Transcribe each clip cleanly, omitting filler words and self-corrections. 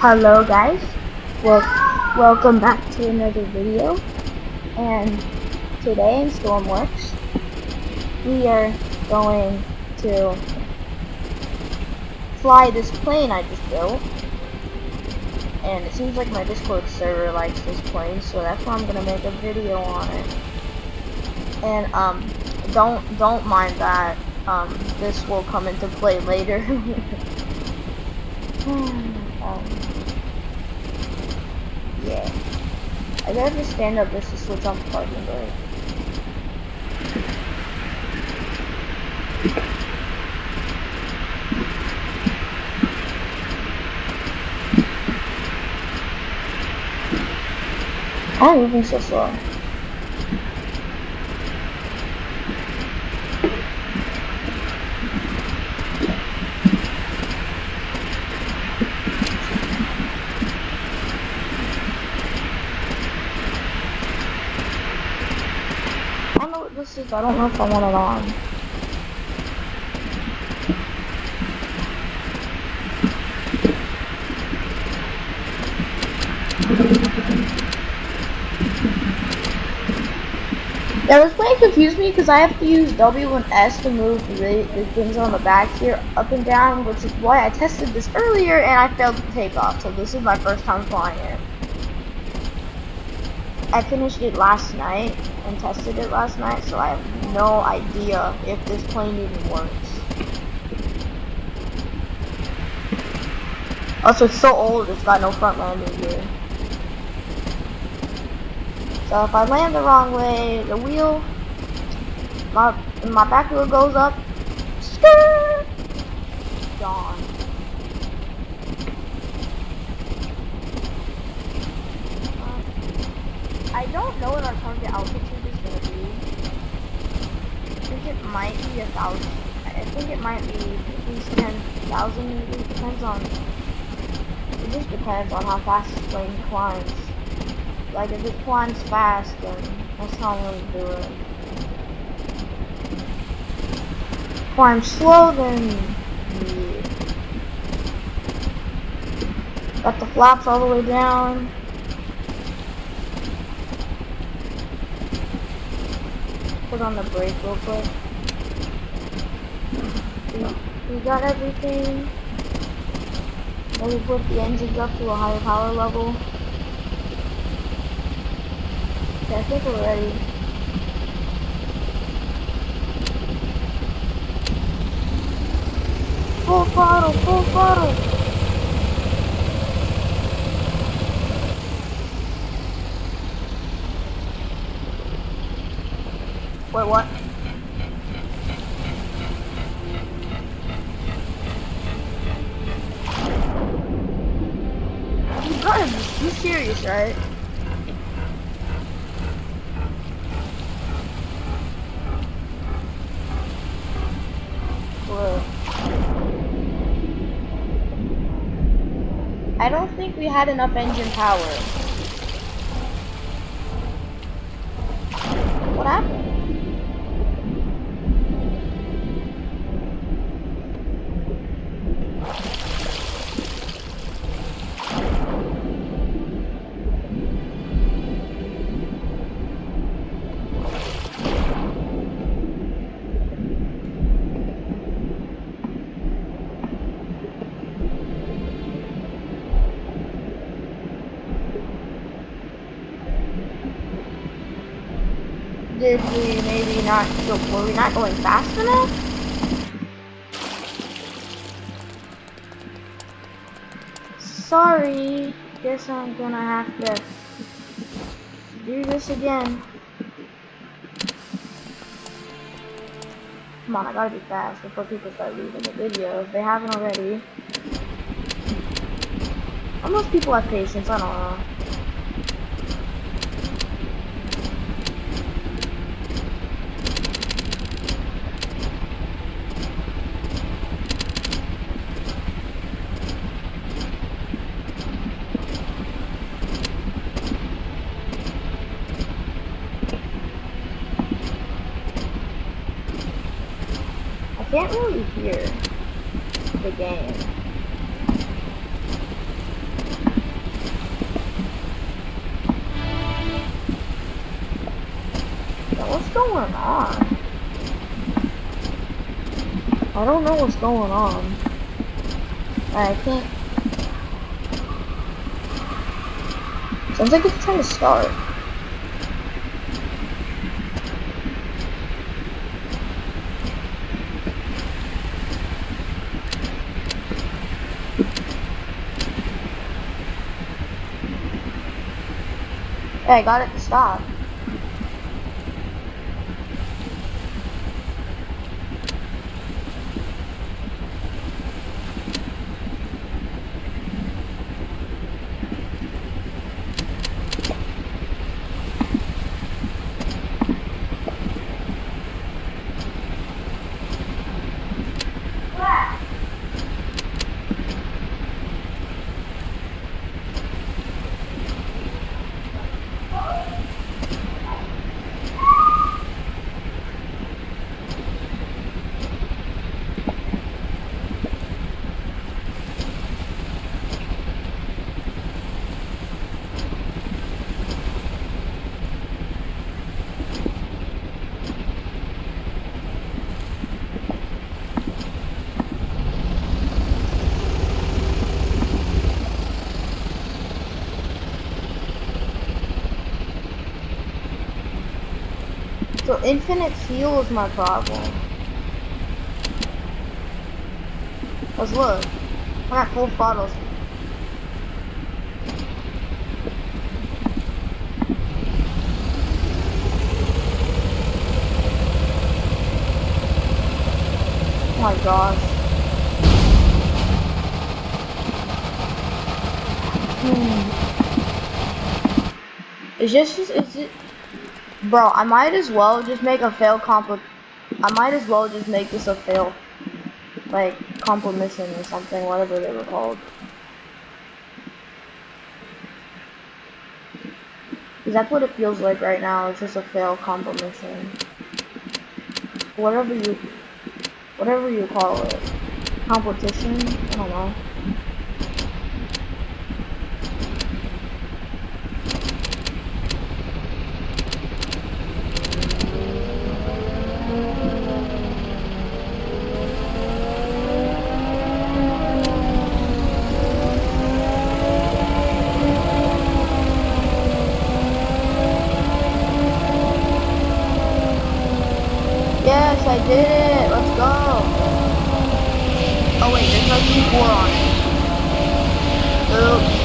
Hello guys, welcome back to another video, and today in Stormworks we are going to fly this plane I just built, and it seems like my Discord server likes this plane, so that's why I'm gonna make a video on it. And don't mind that, this will come into play later. Yeah. I gotta just stand up just to switch off the parking brake. Why am I moving so slow? I don't know what this is, I don't know if I want it on. Yeah, this plane confused me because I have to use W and S to move the things on the back here up and down, which is why I tested this earlier and I failed to take off, so this is my first time flying it. I finished it last night and tested it last night, so I have no idea if this plane even works. Also, it's so old, it's got no front landing gear. So if I land the wrong way, the wheel, my back wheel goes up, skirt, gone. I don't know what our target altitude is going to be. I think it might be 1,000. I think it might be at least 10,000 maybe. It just depends on how fast this plane climbs. Like if it climbs fast, then that's how I'm going to do it. Climb slow, then yeah. Got the flaps all the way down. Put on the brake real quick. We got everything. Then we put the engines up to a higher power level. Okay, I think we're ready. Full throttle, full throttle. Wait, what? You gotta be serious, right? Whoa. I don't think we had enough engine power. What happened? Did we maybe not go, were we not going fast enough? Sorry, guess I'm gonna have to do this again. Come on, I gotta be fast before people start leaving the video if they haven't already. Most people have patience, I don't know. Can't really hear the game. going on? I don't know what's going on. I can't. Sounds like it's trying to start. Hey, I got it to stop. So infinite fuel is my problem. Cause look, I'm at full bottles. Oh my gosh. Is it? Bro, I might as well just make a fail I might as well just make this a fail, like, compromission or something, whatever they were called. Because that's what it feels like right now, it's just a fail compromission. Whatever you call it. Competition? I don't know. Yes, I did it! Let's go! Oh wait, there's no C4 on it. Oops.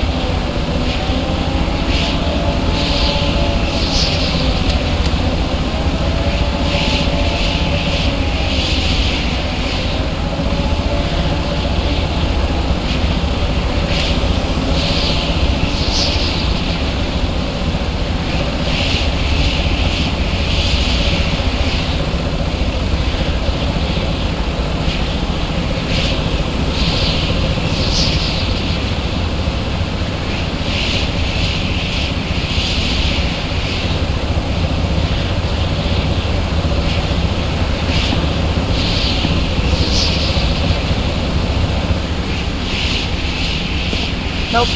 Nope.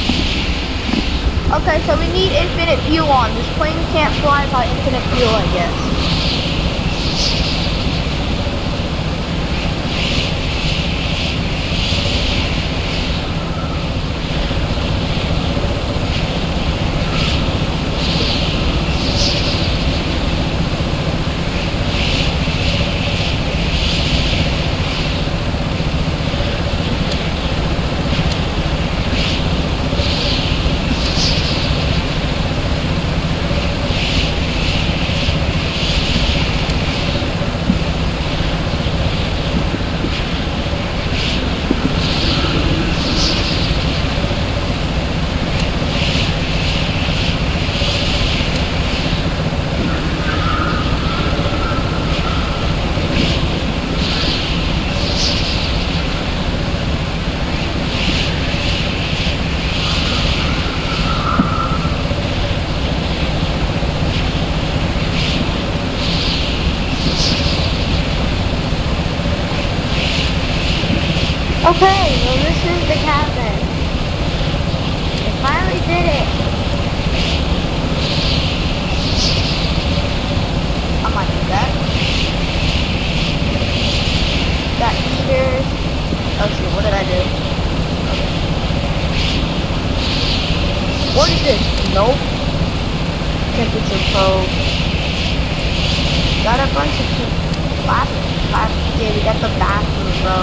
Okay, so we need infinite fuel on. This plane can't fly without infinite fuel, I guess. Okay, well this is the cabin. I finally did it. I might do that. What is this? Nope. Temperature probe. Got a bunch of bathroom. Yeah, we got the bathroom, bro.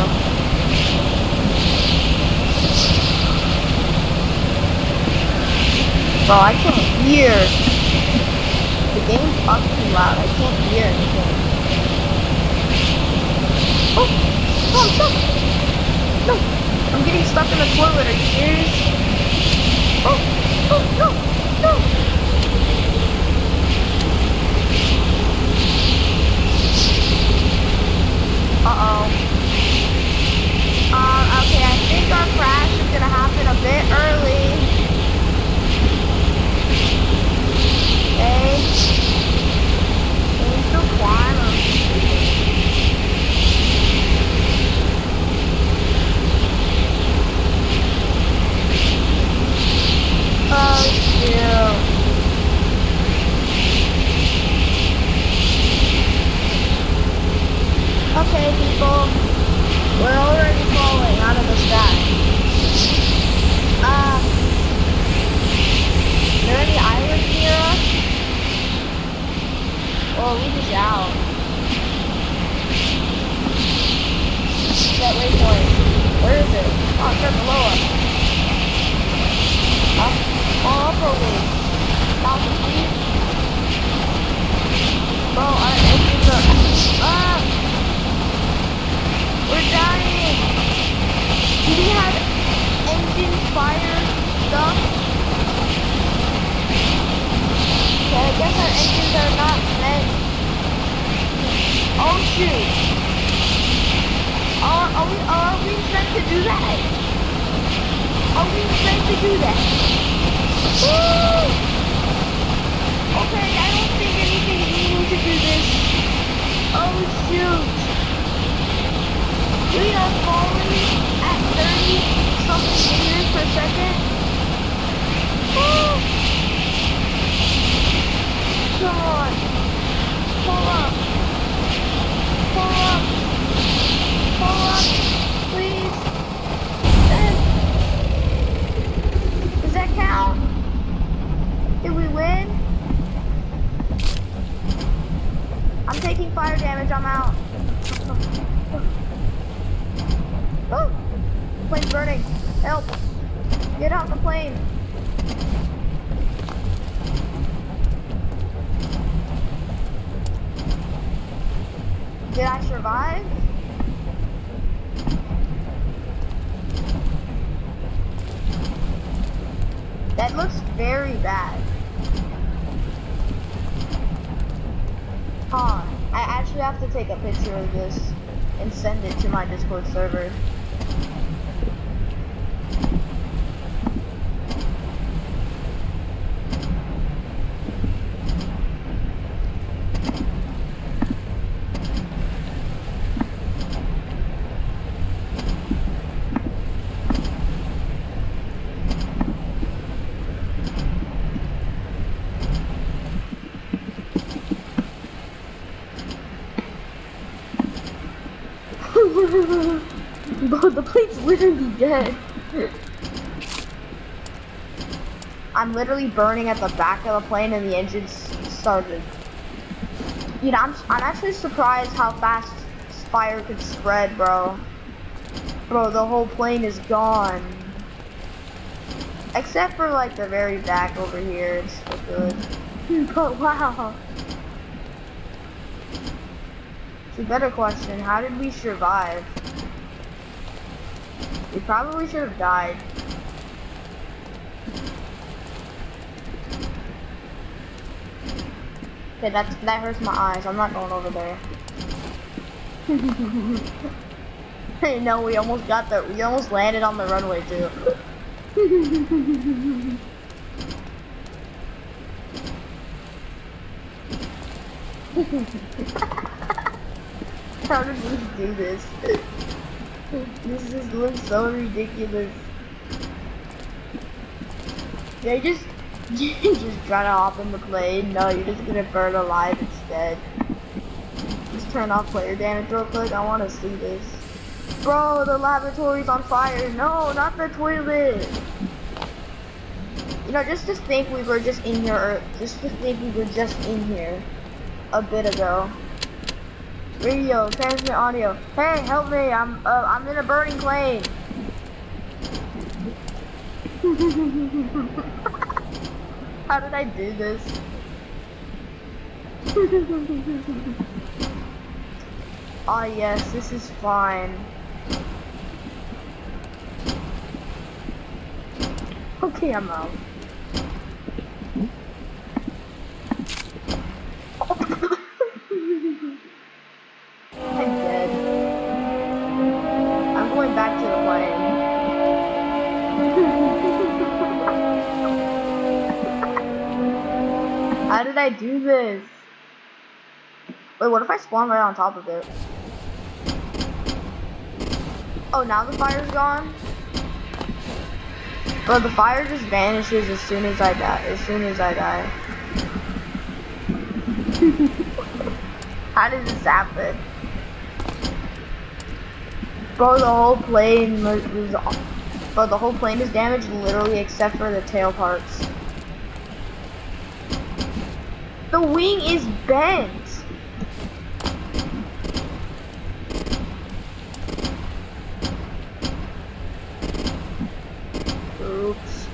Bro, I can't hear. The game's up too loud. I can't hear anything. Oh, I'm stuck. No, I'm getting stuck in the toilet. Are you serious? Oh, no, no. Uh-oh. Okay, I think our crash is gonna happen a bit early. Okay. Can we still climb? Oh, shoot. Okay, people. We're already falling out of the sky. Are there any islands near us? Oh, we just out. That waypoint. Where is it? Oh, it's right below us. Up? Oh, probably 1,000 feet. Bro, our engines are we're dying. Do we have engine fire stuff? Okay, I guess our engines are not meant. Oh shoot. Are we meant to do that? Are we meant to do that? Woo! Okay, I don't think anything's meaning to do this. Oh shoot. We are falling at 30 something meters per second. Woo! Come on. Pull up. Pull up. Pull up. Please. Does that count? Did we win? I'm taking fire damage. I'm out. Oh! Plane's burning. Help. Get out the plane. Did I survive? That looks very bad. Huh. I actually have to take a picture of this and send it to my Discord server. Bro, the plane's literally dead. I'm literally burning at the back of the plane and the engine started. You know, I'm actually surprised how fast fire could spread, bro. Bro, the whole plane is gone. Except for like the very back over here, it's still good. But wow. It's a better question, how did we survive? We probably should have died. Okay, that hurts my eyes. I'm not going over there. Hey, no, we almost landed on the runway too. How did we do this? This just looks so ridiculous. They just try to hop in the plane. No, you're just gonna burn alive instead. Just turn off player damage real quick. I want to see this. Bro, the laboratory's on fire. No, not the toilet. You know, just to think we were just in here, or just to think we were just in here a bit ago. Radio, transmit audio. Hey, help me! I'm in a burning plane. How did I do this? Ah, yes, this is fine. Okay, I'm out. I'm dead. I'm going back to the plane. How did I do this? Wait, what if I spawn right on top of it? Oh, now the fire's gone? Bro, the fire just vanishes as soon as I die. How did this happen? Bro, the whole plane the whole plane is damaged literally except for the tail parts. The wing is bent. Oops.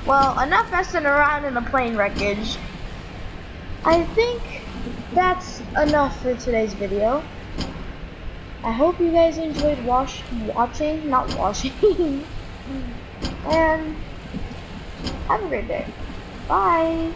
Well, enough messing around in the plane wreckage. I think that's enough for today's video. I hope you guys enjoyed watching, and have a great day. Bye.